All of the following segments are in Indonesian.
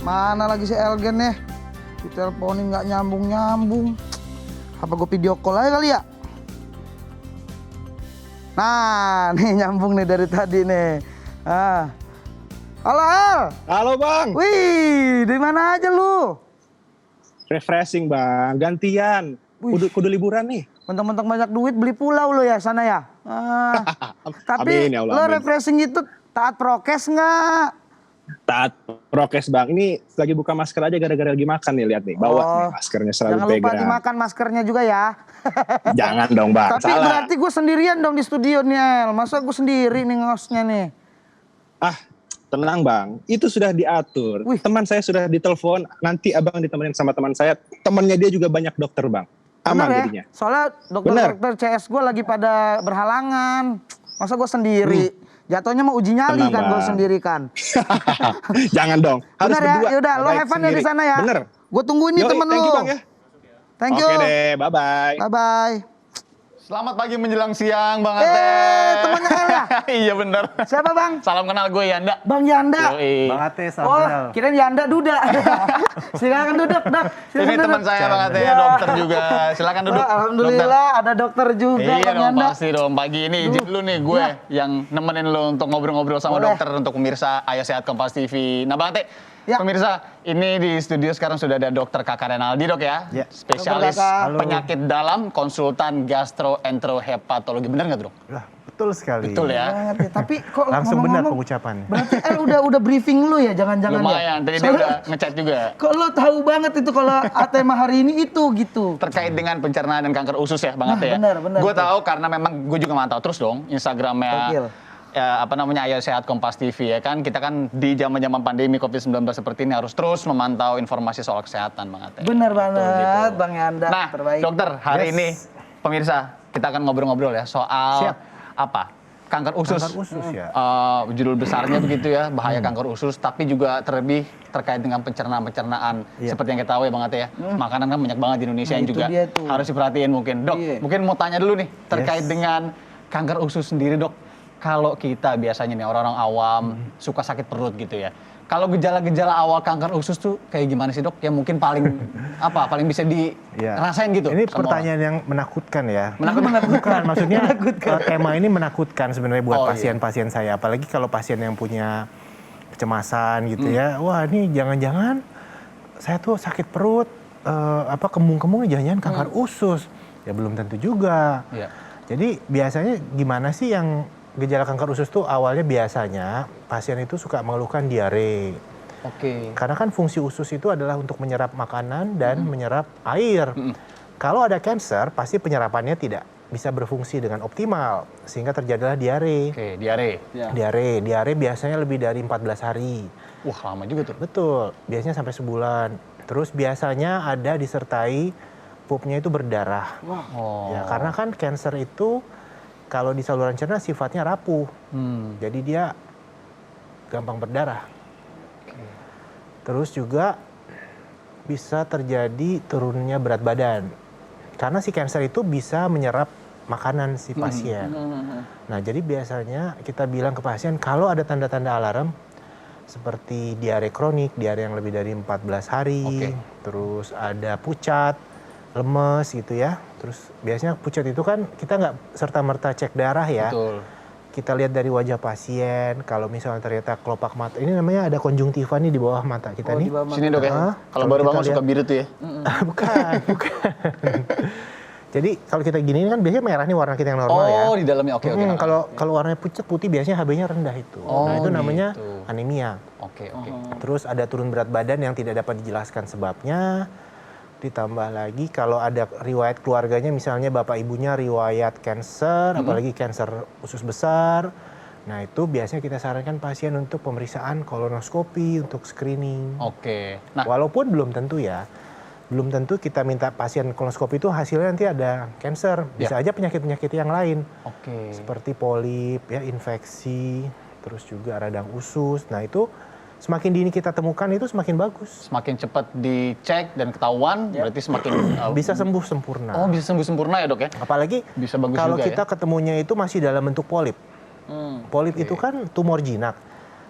Mana lagi si Elgen nih? Diteleponin nggak nyambung-nyambung. Apa gue video call aja kali ya? Nah, nih nyambung nih dari tadi nih. Halo El. Halo Bang. Wih, di mana aja lu? Refreshing Bang, gantian. Kudu liburan nih. Mentang-mentang banyak duit beli pulau lo ya sana ya. Tapi Amin, ya Allah, lo amin. refreshing itu taat prokes nggak? Taat prokes Bang. Ini lagi buka masker aja gara-gara lagi makan nih, lihat nih. Bawa nih maskernya selalu Jangan lupa pegang. dimakan maskernya juga ya. Jangan dong Bang, Tapi salah. berarti gue sendirian dong di studio nih El. Masa gue sendiri nih ngosnya nih. Tenang Bang, itu sudah diatur. Wih. Teman saya sudah ditelepon, nanti Abang ditemenin sama teman saya. Temannya dia juga banyak dokter Bang. Aman Bener ya? jadinya. Soalnya dokter-dokter CS gue lagi pada berhalangan. Masa gue sendiri? Jatuhnya mau uji nyali Tenang, kan gue Bang. sendiri kan. Jangan dong, harus Bener ya? berdua. Yaudah lo Baik have fun ya sendiri. di sana ya. Bener. Gue tungguin nih Yoi, temen thank lu. you Bang ya. Thank you. Oke deh, bye-bye. Bye-bye. Selamat pagi menjelang siang Bang Ate. Temennya El ya? Iya bener. Siapa Bang? Salam kenal gue Yanda. Bang Yanda. Yoi. Bang Ate, salam Oh, kenal. kirain Yanda Duda. Silakan duduk, Dak. Silakan Ini duduk. teman saya Bang Ate, Ya. dokter juga. Silakan duduk. Alhamdulillah ada dokter juga Iya Bang dong, Yanda. pasti dong. Pagi ini izin dulu nih gue yang nemenin lo untuk ngobrol-ngobrol sama Boleh. dokter untuk pemirsa Ayo Sehat Kompas TV. Nah Bang Ate, Ya. pemirsa, ini di studio sekarang sudah ada dokter Kakak Renaldi dok ya. Ya. Spesialis Dokter Kakak. Halo. penyakit dalam, konsultan gastroenterohepatologi. Bener nggak dok? Lah, betul sekali. Betul ya. Banget ya. Tapi kok Langsung benar ngomong-ngomong, pengucapannya. berarti El udah briefing lu ya, jangan-jangan ya? Lumayan, tadi dia Soalnya udah ngechat juga. kok lo tahu banget itu kalau tema hari ini itu gitu. Terkait dengan pencernaan dan kanker usus ya Bang Ate ya. benar. Gue tahu karena memang gue juga mantau terus dong Instagramnya Gokil. Ayo Sehat Kompas TV ya kan. Kita kan di zaman-zaman pandemi COVID-19 seperti ini harus terus memantau informasi soal kesehatan Bang Ate. Bener banget, gitu. Bang Yanda. Nah, terbaik. dokter, hari Yes. ini pemirsa kita akan ngobrol-ngobrol ya soal Siap. apa? Kanker usus. Kanker usus ya. Judul besarnya begitu ya, bahaya kanker usus, tapi juga terlebih terkait dengan pencernaan Iya. seperti yang kita tahu ya Bang Ate ya. Makanan kan banyak banget di Indonesia Nah, yang itu juga dia tuh. harus diperhatiin mungkin. Dok, Iya. mungkin mau tanya dulu nih terkait Yes. dengan kanker usus sendiri, Dok. Kalau kita biasanya nih orang-orang awam suka sakit perut gitu ya. Kalau gejala-gejala awal kanker usus tuh kayak gimana sih, Dok? Yang mungkin paling paling bisa Ya. dirasain gitu. Ini sama pertanyaan yang menakutkan ya. Menakutkan. Bukan, maksudnya tema ini menakutkan sebenarnya buat Oh, iya. pasien-pasien saya. Apalagi kalau pasien yang punya kecemasan gitu Hmm. ya. Wah, ini jangan-jangan saya tuh sakit perut, kembung-kembung jangan-jangan kanker usus. Ya belum tentu juga. Iya. Jadi biasanya gimana sih yang gejala kanker usus tuh awalnya biasanya pasien itu suka mengeluhkan diare. Oke. Karena kan fungsi usus itu adalah untuk menyerap makanan dan menyerap air. Kalau ada cancer, pasti penyerapannya tidak bisa berfungsi dengan optimal. Sehingga terjadilah diare. Oke, diare. Ya. Diare biasanya lebih dari 14 hari. Wah, lama juga tuh. Betul, biasanya sampai sebulan. Terus biasanya ada disertai pupnya itu berdarah. Oh. Ya, karena kan cancer itu kalau di saluran cerna sifatnya rapuh. Jadi dia gampang berdarah. Terus juga bisa terjadi turunnya berat badan. Karena si cancer itu bisa menyerap makanan si pasien. Nah, jadi biasanya kita bilang ke pasien kalau ada tanda-tanda alarm seperti diare kronik, diare yang lebih dari 14 hari, Oke. terus ada pucat, lemes gitu ya. Terus biasanya pucat itu kan kita nggak serta-merta cek darah ya. Betul. Kita lihat dari wajah pasien, kalau misalnya ternyata kelopak mata, ini namanya ada konjungtiva nih di bawah mata kita nih. di bawah Sini, Dok ya. Kalau Kalau baru kita bangun suka lihat- biru tuh ya. bukan. Jadi kalau kita gini kan biasanya merah nih warna kita yang normal ya. Oh, di dalamnya. Oke, oke. Kalau warnanya pucat putih biasanya HB-nya rendah itu. Oh, nah, itu namanya gitu. anemia. Oke. Terus ada turun berat badan yang tidak dapat dijelaskan sebabnya. Ditambah lagi kalau ada riwayat keluarganya, misalnya bapak ibunya riwayat cancer, apalagi cancer usus besar. Nah, itu biasanya kita sarankan pasien untuk pemeriksaan kolonoskopi untuk screening. Oke. Nah, Walaupun belum tentu ya, belum tentu kita minta pasien kolonoskopi itu hasilnya nanti ada cancer. Bisa aja penyakit-penyakit yang lain. oke. Seperti polip, ya, infeksi, terus juga radang usus. Nah, itu semakin dini kita temukan itu semakin bagus. Semakin cepat dicek dan ketahuan, berarti semakin Bisa sembuh sempurna. Oh, bisa sembuh sempurna ya, Dok ya? Apalagi Bisa bagus kalau juga kita ya? ketemunya itu masih dalam bentuk polip. Polip itu kan tumor jinak.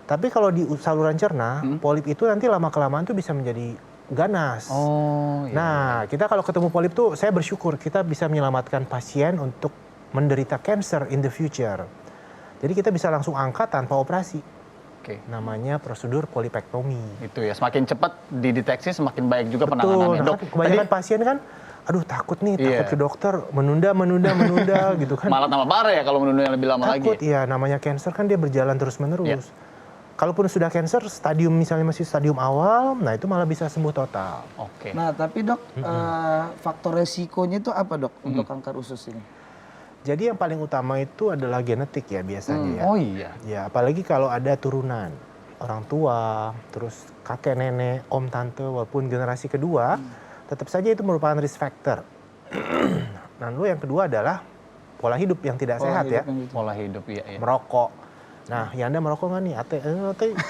Tapi kalau di saluran cerna, polip itu nanti lama-kelamaan tuh bisa menjadi ganas. Oh, iya. Nah, kita kalau ketemu polip tuh, saya bersyukur kita bisa menyelamatkan pasien untuk menderita cancer in the future. Jadi kita bisa langsung angkat tanpa operasi. Oke. Namanya prosedur polipektomi. Itu ya, semakin cepat dideteksi semakin baik juga Betul, penanganannya. nah Dok, kan kebanyakan pasien kan, aduh takut nih, takut Iya. ke dokter, menunda gitu kan. malah tambah parah ya kalau menunda yang lebih lama Takut, lagi. ya namanya cancer kan dia berjalan terus-menerus. Iya. Kalaupun sudah cancer, stadium misalnya masih stadium awal, nah itu malah bisa sembuh total. Oke. Nah, tapi dok, faktor resikonya itu apa dok untuk kanker usus ini? Jadi yang paling utama itu adalah genetik ya biasanya ya. Oh iya. Ya, apalagi kalau ada turunan orang tua, terus kakek nenek, om tante, walaupun generasi kedua, tetap saja itu merupakan risk factor. Nah, lalu yang kedua adalah pola hidup yang tidak sehat ya, Pola hidup, iya. merokok. Nah, Yanda merokok nggak nih? Ate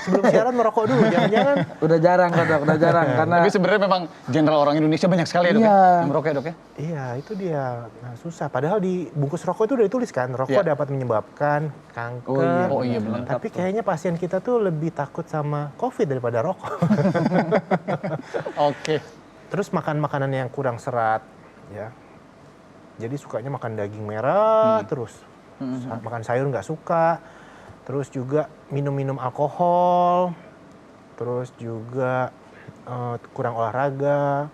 sebelum siaran merokok dulu, jangan-jangan. Udah jarang kok dok, udah jarang karena Tapi sebenarnya memang general orang Indonesia banyak sekali ya dok Iya. ya? Yang merokok ya dok ya? Iya, itu dia. Nah, susah. Padahal di bungkus rokok itu udah ditulis kan, rokok Iya. dapat menyebabkan kanker. Oh iya benar. Tapi kayaknya pasien kita tuh lebih takut sama COVID daripada rokok. Oke. Terus makan makanan yang kurang serat, ya. Jadi sukanya makan daging merah terus. Makan sayur nggak suka. Terus juga minum-minum alkohol. Terus juga kurang olahraga.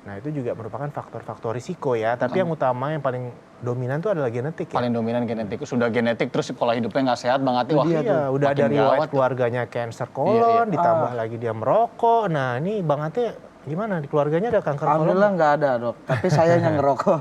Nah, itu juga merupakan faktor-faktor risiko ya. Tapi yang utama, yang paling dominan itu adalah genetik ya. Paling dominan genetik. Sudah genetik terus pola hidupnya nggak sehat Bang Ati. Wah, Iya, udah makin ada riwayat gawat. keluarganya cancer kolon, Iya, iya. ditambah lagi dia merokok. Nah, ini Bang Ate gimana? Di keluarganya ada kanker kolon? alhamdulillah nggak ada dok. Tapi saya yang ngerokok.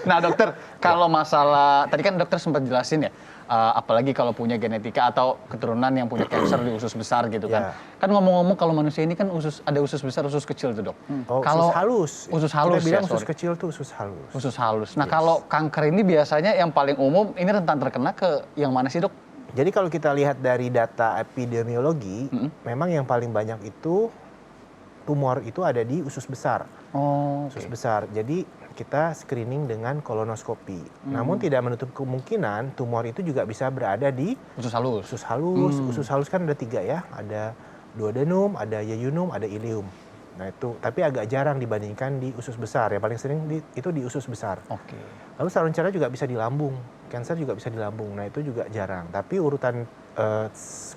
Nah dokter, kalau masalah, tadi kan dokter sempat jelasin ya, apalagi kalau punya genetika atau keturunan yang punya cancer di usus besar gitu kan. Iya. Kan ngomong-ngomong kalau manusia ini kan ada usus besar, usus kecil tuh dok. Oh, Kalau usus halus. Usus halus Kita bilang ya, usus sorry. kecil tuh usus halus. Usus halus. Nah kalau kanker ini biasanya yang paling umum, ini rentan terkena ke yang mana sih dok? Jadi kalau kita lihat dari data epidemiologi, memang yang paling banyak itu tumor itu ada di usus besar. Oh, Usus besar. Jadi kita screening dengan kolonoskopi. Namun tidak menutup kemungkinan tumor itu juga bisa berada di usus halus. usus halus. Usus halus kan ada 3 ya, ada duodenum, ada yeyunum, ada ileum. Nah itu, tapi agak jarang dibandingkan di usus besar. Yang paling sering itu di usus besar. Oke. Lalu saluran cerna juga bisa di lambung, kanker juga bisa di lambung. Nah itu juga jarang. Tapi urutan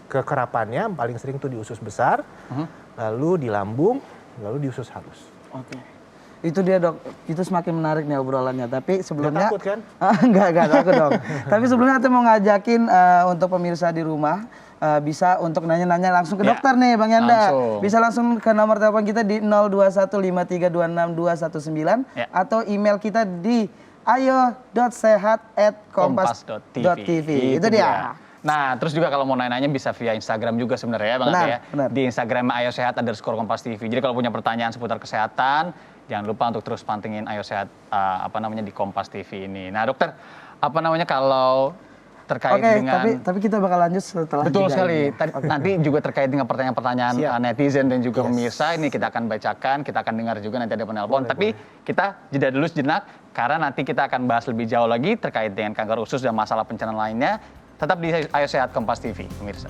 kekerapannya paling sering tuh di usus besar, lalu di lambung, lalu di usus halus. Oke. Itu dia dok, itu semakin menarik nih obrolannya. Tapi sebelumnya, takut kan? Enggak takut dong. Tapi sebelumnya kita mau ngajakin untuk pemirsa di rumah bisa untuk nanya-nanya langsung ke Ya, dokter nih Bang Yanda. langsung. Bisa langsung ke nomor telepon kita di 0215326219 Ya. atau email kita di ayo.sehat@kompas.tv. Itu dia. Nah, terus juga kalau mau nanya-nanya bisa via Instagram juga sebenarnya ya Bang Benar, Ati ya. benar. Di Instagram @ayosehat_kompas TV. Jadi kalau punya pertanyaan seputar kesehatan, jangan lupa untuk terus pantengin Ayo Sehat di Kompas TV ini. Nah, dokter, kalau terkait Oke, dengan tapi kita bakal lanjut setelah betul jeda sekali. ini. Nanti juga terkait dengan pertanyaan-pertanyaan Siap. netizen dan juga pemirsa ini kita akan bacakan, kita akan dengar juga nanti ada penelpon. Tapi kita jeda dulu sejenak karena nanti kita akan bahas lebih jauh lagi terkait dengan kanker usus dan masalah pencernaan lainnya. Tetap di Ayo Sehat Kompas TV, pemirsa.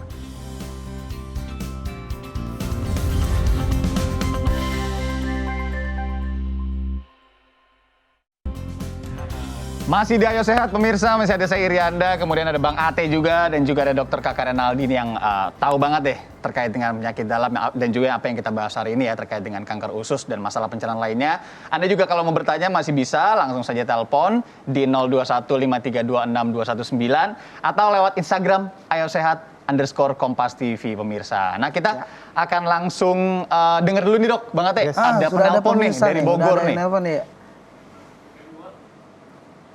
Masih di Ayo Sehat pemirsa, masih ada saya Irianda, kemudian ada Bang Ate juga, dan juga ada Dr. Kaka Renaldi yang tahu banget deh terkait dengan penyakit dalam dan juga apa yang kita bahas hari ini ya terkait dengan kanker usus dan masalah pencernaan lainnya. Anda juga kalau mau bertanya masih bisa langsung saja telepon di 0215326219 atau lewat Instagram Ayo Sehat_Kompas TV pemirsa. Nah kita akan langsung denger dulu nih dok, Bang Ate. Yes. Ada sudah penelpon nih pemirsa dari udah Bogor ada nih. yang nelpon nih.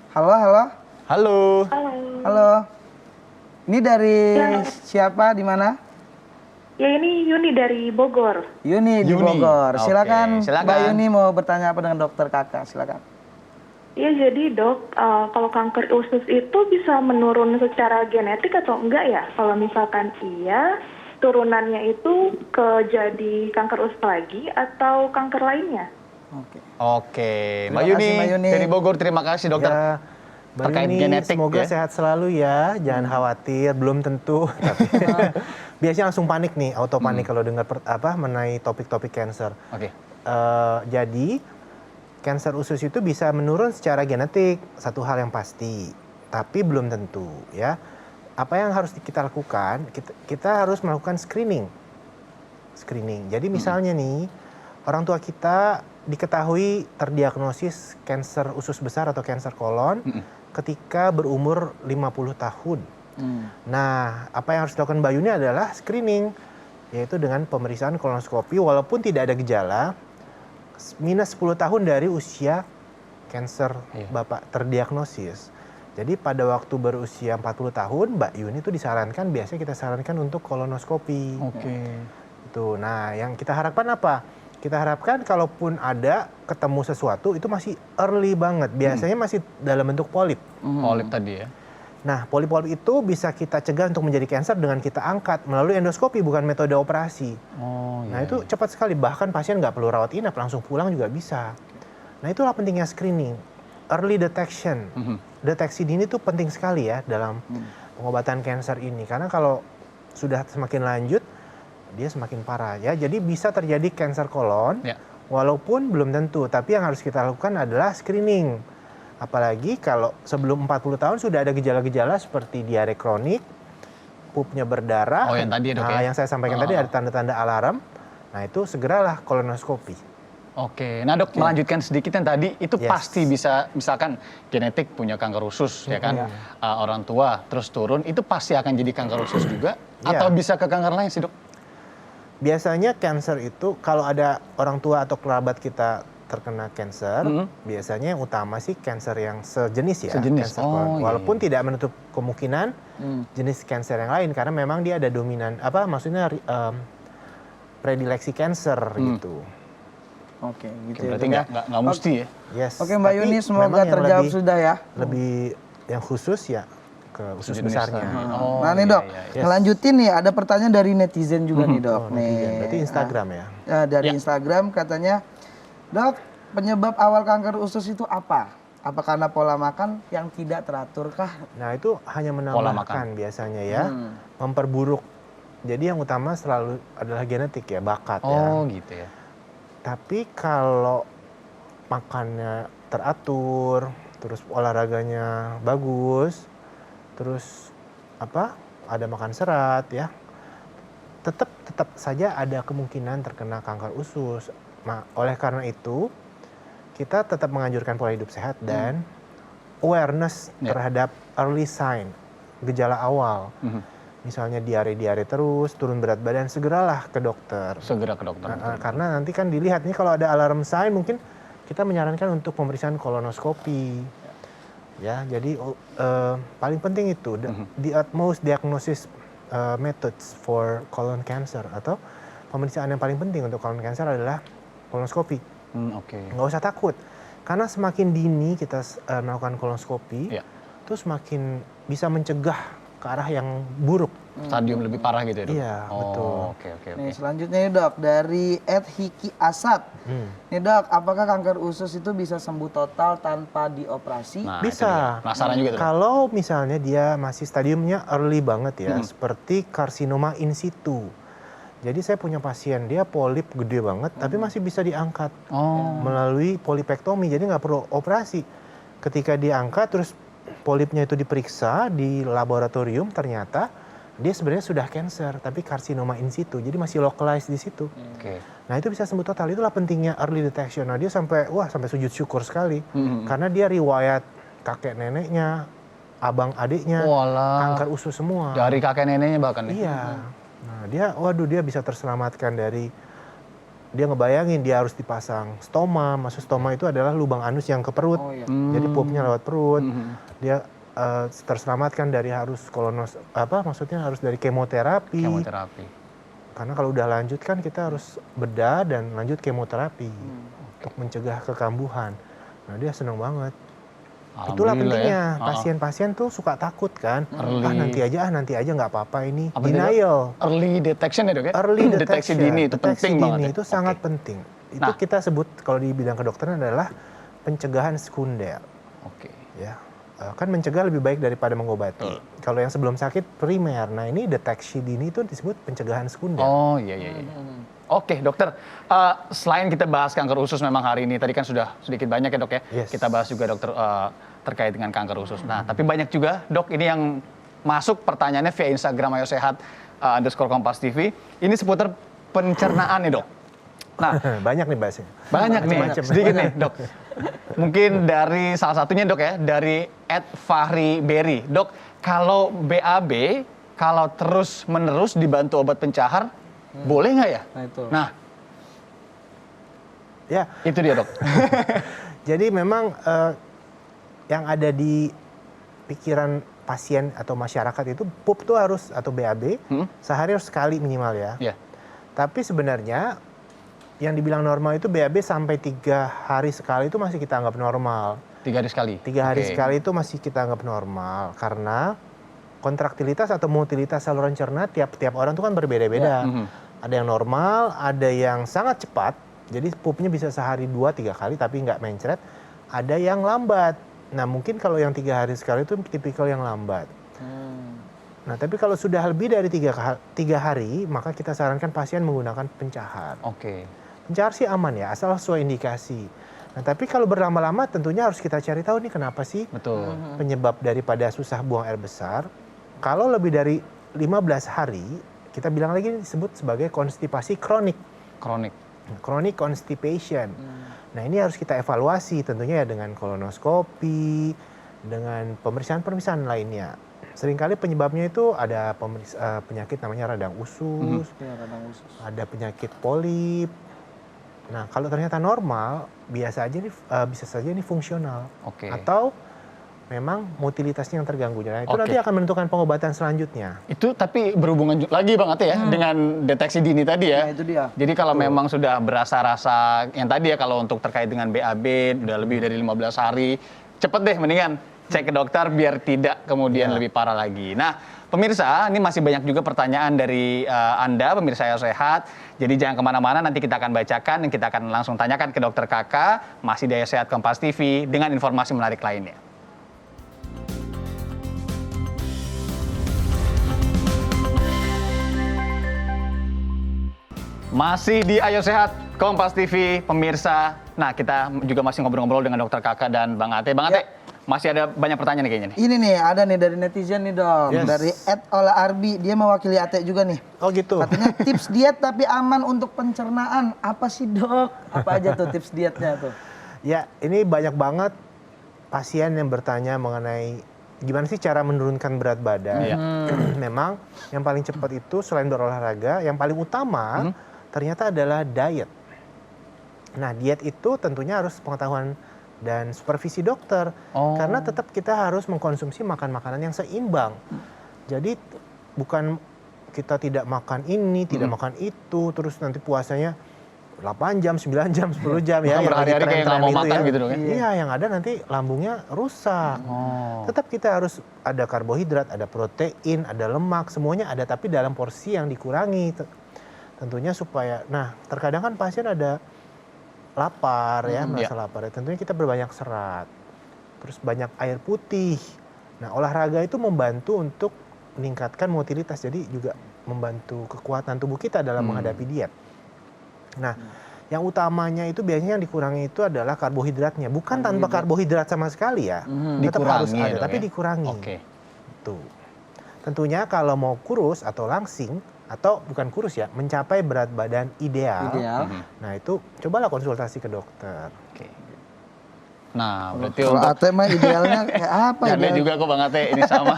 Halo, halo. Halo. Halo. Ini dari siapa di mana? Ya ini Yuni dari Bogor. Yuni di Yuni. Bogor. Oke, Silakan silakan. Mbak Yuni mau bertanya apa dengan dokter Kakak? Silakan. Ya jadi dok, kalau kanker usus itu bisa menurun secara genetik atau enggak ya? Kalau misalkan iya, turunannya itu jadi kanker usus lagi atau kanker lainnya? Oke. Oke, Mbak Terima kasih, Yuni Mbak Yuni. dari Bogor, terima kasih dokter. Ya, terkait Yuni, genetik semoga ya. sehat selalu ya, jangan khawatir, belum tentu. Tapi biasanya langsung panik nih, auto panik kalau dengar mengenai topik-topik cancer. Oke. Jadi cancer usus itu bisa menurun secara genetik, satu hal yang pasti, tapi belum tentu ya. Apa yang harus kita lakukan? Kita harus melakukan screening. Jadi misalnya nih, orang tua kita diketahui terdiagnosis kanker usus besar atau kanker kolon ketika berumur 50 tahun. Nah, apa yang harus dilakukan Mbak Yuni adalah screening, yaitu dengan pemeriksaan kolonoskopi walaupun tidak ada gejala, minus 10 tahun dari usia kanker Bapak terdiagnosis. Jadi pada waktu berusia 40 tahun, Mbak Yuni itu disarankan, biasanya kita sarankan untuk kolonoskopi. Oke. Itu. Nah, yang kita harapkan apa? Kita harapkan kalaupun ada ketemu sesuatu itu masih early banget. Biasanya masih dalam bentuk polip. Polip tadi ya. Nah, polip-polip itu bisa kita cegah untuk menjadi kanker dengan kita angkat melalui endoskopi, bukan metode operasi. Oh, Nah, itu cepat sekali. Bahkan pasien nggak perlu rawat inap, langsung pulang juga bisa. Nah, itulah pentingnya screening. Early detection. Deteksi dini itu penting sekali ya dalam pengobatan kanker ini. Karena kalau sudah semakin lanjut, dia semakin parah ya. Jadi bisa terjadi kanker kolon, walaupun belum tentu. Tapi yang harus kita lakukan adalah screening. Apalagi kalau sebelum 40 tahun sudah ada gejala-gejala seperti diare kronik, pupnya berdarah. Oh, yang tadi ya, Dok, ya? Yang saya sampaikan tadi ada tanda-tanda alarm. Nah, itu segeralah kolonoskopi. Oke, nah Dok, melanjutkan sedikit yang tadi, itu pasti bisa, misalkan genetik punya kanker usus, ya kan, orang tua, terus turun, itu pasti akan jadi kanker usus juga, atau bisa ke kanker lain sih Dok? Biasanya kanker itu kalau ada orang tua atau kerabat kita terkena kanker, biasanya yang utama sih kanker yang sejenis ya. Sejenis, Kanker kolon. Walaupun tidak menutup kemungkinan jenis kanker yang lain, karena memang dia ada dominan, maksudnya predileksi kanker gitu. Oke, gitu Berarti ya. nggak mesti ya? Yes. Oke, Mbak Tapi Yuni, semoga memang yang terjawab lebih- sudah ya. Lebih yang khusus ya ke usus Sejenis besarnya. tadi. Nah nih Dok, iya. ngelanjutin nih ada pertanyaan dari netizen juga nih Dok. Netizen. Berarti Instagram ya? Dari Instagram katanya, Dok, penyebab awal kanker usus itu apa? Apa karena pola makan yang tidak teratur kah? Nah, itu hanya Pola menambahkan biasanya ya, memperburuk. Jadi yang utama selalu adalah genetik ya, bakat ya. Oh gitu ya. Tapi kalau makannya teratur, terus olahraganya bagus, terus ada makan serat ya, tetap saja ada kemungkinan terkena kanker usus. Oleh karena itu, kita tetap menganjurkan pola hidup sehat dan awareness terhadap early sign, gejala awal. Misalnya diare-diare terus, turun berat badan, segeralah ke dokter. Segera ke dokter. Karena nanti kan dilihat nih kalau ada alarm sign, mungkin kita menyarankan untuk pemeriksaan kolonoskopi. Ya, jadi paling penting itu the utmost diagnosis methods for colon cancer, atau pemeriksaan yang paling penting untuk colon cancer adalah kolonoskopi. Oke. Nggak usah takut, karena semakin dini kita melakukan kolonoskopi, itu semakin bisa mencegah ke arah yang buruk. Stadium lebih parah gitu ya Dok? Iya, betul. Oke. Nih selanjutnya nih Dok, dari @hiki asad. Nih Dok, apakah kanker usus itu bisa sembuh total tanpa dioperasi? Nah, itu Bisa. dia. Penasaran juga tuh. Kalau misalnya dia masih stadiumnya early banget ya, seperti karsinoma in situ. Jadi saya punya pasien, dia polip gede banget, tapi masih bisa diangkat melalui polipektomi, jadi nggak perlu operasi. Ketika diangkat, terus polipnya itu diperiksa di laboratorium, ternyata dia sebenarnya sudah cancer, tapi karsinoma in situ, jadi masih localized di situ. Oke. Nah, itu bisa sembuh total. Itulah pentingnya early detection. Nah, dia sampai sujud syukur sekali, karena dia riwayat kakek neneknya, abang adiknya, kanker usus semua. Dari kakek neneknya bahkan ya? Iya. Nah, dia bisa terselamatkan dari, dia ngebayangin dia harus dipasang stoma. Maksud stoma itu adalah lubang anus yang ke perut. Jadi pupnya lewat perut. Dia terselamatkan dari harus maksudnya harus dari kemoterapi. Karena kalau udah lanjut kan kita harus bedah dan lanjut kemoterapi untuk mencegah kekambuhan. Nah, dia senang banget. Itulah pentingnya. Pasien-pasien tuh suka takut kan. Nanti aja nggak apa-apa ini. Denial. Early detection ya Dok ya? Early Deteksi detection. dini itu penting banget ya? Itu sangat penting. Itu kita sebut kalau di bidang kedokteran adalah pencegahan sekunder. Oke. Ya. kan mencegah lebih baik daripada mengobati. Kalau yang sebelum sakit primer, nah ini deteksi dini itu disebut pencegahan sekunder. Oh iya. Oke dokter, selain kita bahas kanker usus memang hari ini, tadi kan sudah sedikit banyak ya dok ya, Yes. kita bahas juga dokter terkait dengan kanker usus. Nah tapi banyak juga dok ini yang masuk pertanyaannya via Instagram Ayo Sehat _Kompas TV, ini seputar pencernaan nih dok. Nah Banyak nih bahasnya. banyak nih, sedikit nih dok. Mungkin dari salah satunya dok ya, dari @fahri_berry. Dok, kalau BAB, kalau terus-menerus dibantu obat pencahar, boleh nggak ya? Nah, itu. Nah, Ya, itu dia dok. jadi memang yang ada di pikiran pasien atau masyarakat itu PUP tuh harus atau BAB sehari harus sekali minimal ya. Ya, Tapi sebenarnya yang dibilang normal itu BAB sampai 3 hari sekali itu masih kita anggap normal. 3 hari sekali. 3 hari Oke. sekali itu masih kita anggap normal karena kontraktilitas atau motilitas saluran cerna tiap orang itu kan berbeda-beda. Ada yang normal, ada yang sangat cepat. Jadi pupnya bisa sehari 2-3 kali tapi nggak mencret. Ada yang lambat. Nah mungkin kalau yang 3 hari sekali itu tipikal yang lambat. Nah tapi kalau sudah lebih dari 3 hari maka kita sarankan pasien menggunakan pencahar. Oke. Pencahar sih aman ya, asal sesuai indikasi. Nah, tapi kalau berlama-lama tentunya harus kita cari tahu nih kenapa sih Betul. penyebab daripada susah buang air besar. Kalau lebih dari 15 hari, kita bilang lagi disebut sebagai konstipasi kronik. Kronik. Chronic constipation. Nah, ini harus kita evaluasi tentunya ya dengan kolonoskopi, dengan pemeriksaan-pemeriksaan lainnya. Seringkali penyebabnya itu ada penyakit namanya radang usus, Ya, radang usus. ada penyakit polip. Nah, kalau ternyata normal, bisa saja ini fungsional. Oke. Atau memang motilitasnya yang terganggu. Nah, itu Oke. nanti akan menentukan pengobatan selanjutnya. Itu tapi berhubungan lagi Bang Ate ya dengan deteksi dini tadi ya. Nah, itu dia. Jadi kalau memang sudah berasa rasa yang tadi ya, kalau untuk terkait dengan BAB udah lebih dari 15 hari, cepet deh mendingan cek ke dokter biar tidak kemudian lebih parah lagi. Nah, pemirsa, ini masih banyak juga pertanyaan dari Anda, pemirsa Ayo Sehat. Jadi jangan kemana-mana, nanti kita akan bacakan dan kita akan langsung tanyakan ke dokter Kakak, masih di Ayo Sehat Kompas TV dengan informasi menarik lainnya. Masih di Ayo Sehat Kompas TV, pemirsa. Nah, kita juga masih ngobrol-ngobrol dengan dokter Kakak dan Bang Ate. Bang Ate, masih ada banyak pertanyaan nih kayaknya nih. Ini nih, ada nih dari netizen nih dong. Yes. Dari @olaarbi, dia mewakili Ate juga nih. Oh gitu. Katanya tips diet tapi aman untuk pencernaan. Apa sih dok? Apa aja tuh tips dietnya tuh? Ya, ini banyak banget pasien yang bertanya mengenai gimana sih cara menurunkan berat badan. Iya. Memang yang paling cepat itu selain berolahraga, yang paling utama ternyata adalah diet. Nah, diet itu tentunya harus pengetahuan dan supervisi dokter. Oh. Karena tetap kita harus mengkonsumsi makanan-makanan yang seimbang. Jadi bukan kita tidak makan ini, tidak makan itu, terus nanti puasanya 8 jam, 9 jam, 10 jam ya. Bahkan yang berhari-hari lagi kayak nggak tren-tren mau itu makan ya. gitu dong ya. Iya, yang ada nanti lambungnya rusak. Tetap kita harus ada karbohidrat, ada protein, ada lemak, semuanya ada tapi dalam porsi yang dikurangi. Tentunya supaya, nah terkadang kan pasien ada lapar ya, merasa lapar ya. Tentunya kita berbanyak serat, terus banyak air putih. Nah olahraga itu membantu untuk meningkatkan motilitas, jadi juga membantu kekuatan tubuh kita dalam menghadapi diet. Nah yang utamanya itu biasanya yang dikurangi itu adalah karbohidratnya, bukan tanpa karbohidrat sama sekali ya. Tetap harus Dikurangi ya, ada, dok, tapi ya? dikurangi. Oke. Tuh. Tentunya kalau mau kurus atau langsing, atau bukan kurus ya, mencapai berat badan ideal. Nah itu cobalah konsultasi ke dokter. Oke. Nah, berarti Kalau untuk Ate mah idealnya kayak apa ya, ideal? juga kok Bang Ate ini sama.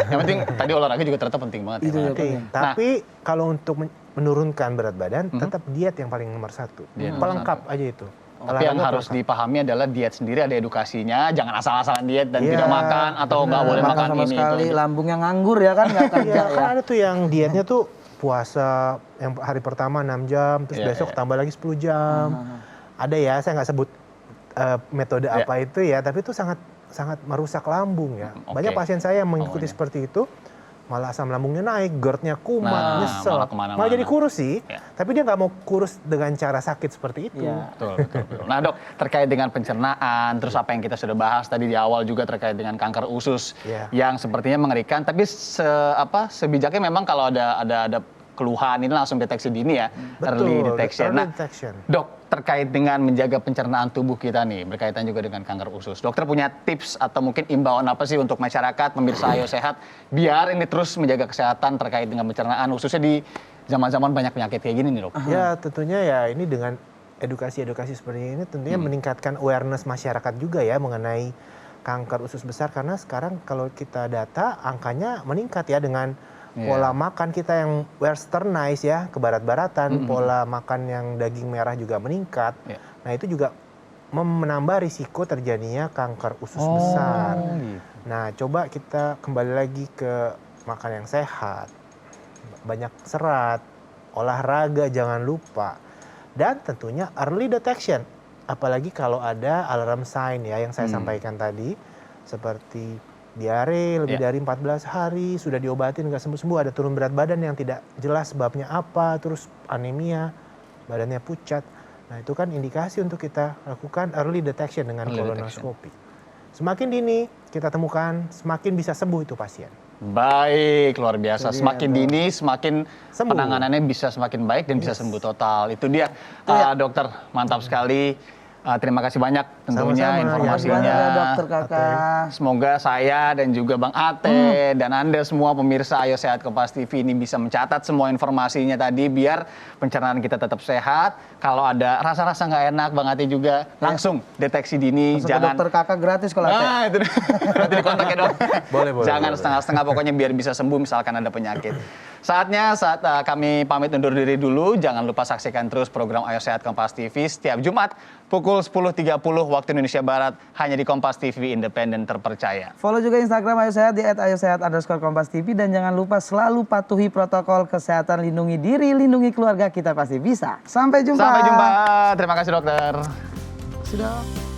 Yang penting tadi olahraga juga ternyata penting banget. Ya, Itu Bang ya, Ate. Penting. Tapi kalau untuk menurunkan berat badan, tetap diet yang paling nomor satu. Diet nomor Pelengkap aja itu. Tapi yang Olahraga harus pelengkap. dipahami adalah diet sendiri ada edukasinya, jangan asal-asalan diet dan Iya, tidak makan atau nggak boleh Makan makan sama ini sekali, itu. lambungnya nganggur ya kan, nggak kerja Iya, ya. kan ada tuh yang dietnya tuh puasa yang hari pertama 6 jam, terus Iya, besok iya. tambah lagi 10 jam. Ada ya, saya nggak sebut metode Iya. apa itu ya, tapi itu sangat sangat merusak lambung ya. Oke. Banyak pasien saya yang mengikuti iya. seperti itu, malah asam lambungnya naik, GERD-nya kumat, nyesel. malah kemana-mana. Malah jadi kurus sih, Ya. tapi dia nggak mau kurus dengan cara sakit seperti itu. Iya. Betul. Nah dok, terkait dengan pencernaan, terus apa yang kita sudah bahas tadi di awal juga terkait dengan kanker usus Iya. yang sepertinya mengerikan, tapi sebijaknya memang kalau ada keluhan ini langsung deteksi dini ya, early detection. early Nah, detection. dok, terkait dengan menjaga pencernaan tubuh kita nih, berkaitan juga dengan kanker usus. Dokter punya tips atau mungkin imbauan apa sih untuk masyarakat, pemirsa Ayo Sehat, biar ini terus menjaga kesehatan terkait dengan pencernaan, khususnya di zaman-zaman banyak penyakit kayak gini nih dok. Ya tentunya ya ini dengan edukasi-edukasi seperti ini tentunya meningkatkan awareness masyarakat juga ya mengenai kanker usus besar, karena sekarang kalau kita data angkanya meningkat ya dengan pola makan kita yang westernized ya, ke barat-baratan, pola makan yang daging merah juga meningkat. Iya. Nah itu juga menambah risiko terjadinya kanker usus besar. Gitu. Nah coba kita kembali lagi ke makan yang sehat, banyak serat, olahraga jangan lupa, dan tentunya early detection. Apalagi kalau ada alarm sign ya yang saya sampaikan tadi, seperti diare lebih dari 14 hari, sudah diobatin nggak sembuh-sembuh, ada turun berat badan yang tidak jelas sebabnya apa, terus anemia, badannya pucat. Nah itu kan indikasi untuk kita lakukan early detection dengan kolonoskopi. Semakin dini kita temukan, semakin bisa sembuh itu pasien. Baik, luar biasa. Itu dia, Semakin Dok. dini, semakin Sembuh. penanganannya bisa semakin baik dan bisa sembuh total. Itu dia, dokter. Mantap sekali. Terima kasih banyak tentunya Sama-sama, informasinya. Ya, dokter Kakak. Semoga saya dan juga Bang Ate dan Anda semua pemirsa Ayo Sehat Kompas TV ini bisa mencatat semua informasinya tadi biar pencernaan kita tetap sehat. Kalau ada rasa-rasa nggak enak, Bang Ate juga langsung deteksi dini. Langsung ke dokter Kakak gratis kalau ada. Nah, itu nanti dikontak ya dok. Boleh, Jangan boleh. setengah-setengah, pokoknya biar bisa sembuh misalkan ada penyakit. Saatnya kami pamit undur diri dulu. Jangan lupa saksikan terus program Ayo Sehat Kompas TV setiap Jumat pukul 10.30 waktu Indonesia Barat hanya di Kompas TV independen terpercaya. Follow juga Instagram Ayo Sehat di @ayosehat_kompas_tv dan jangan lupa selalu patuhi protokol kesehatan, lindungi diri, lindungi keluarga, kita pasti bisa. Sampai jumpa. Sampai jumpa. Terima kasih dokter. Sudah.